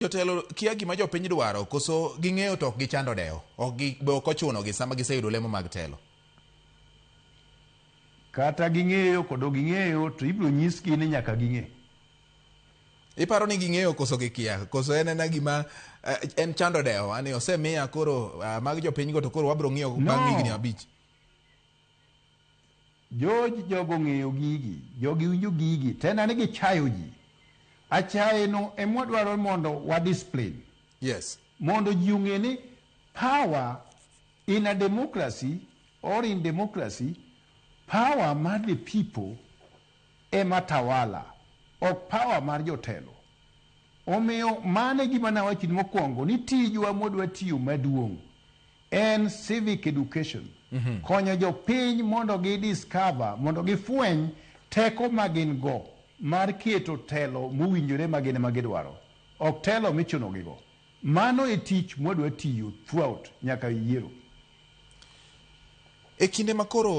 Jotelo kia gima jopiny dwaro koso ging'eyo to ok gichando deo. Ok ochuno gi sama giseyudo lemo mag telo. Kata ging'eyo kod ging'eyo to ibiro nyisgi ni nyaka ging'e. Iparo ni ging'eyo koso gikia, koso en gima en chando deo, ani osemiya koro mag jopiny go to koro wabiro ng'iyo bang' higni 5. Jogo ng'eyo gigi, jogi winjo gigi, tena ni gichayo ji. Achaye no emwadwaro mondo wa display. Yes. Mondo ji ung'e ni power in a democracy or in democracy, power mar the people ema tawala, ok power mar jotelo. Omiyo mane gima nawachini mokwongo ni tijwa modwa tiyo maduong' en civic education. Konyo jopiny mondo discover, mondo gifweny teko magin go mar keto telo mowinjore magin magidwaro. Ok telo michuno gigo. Mano e tich modwa tiyo throughout nyaka yiero. E kinde makoro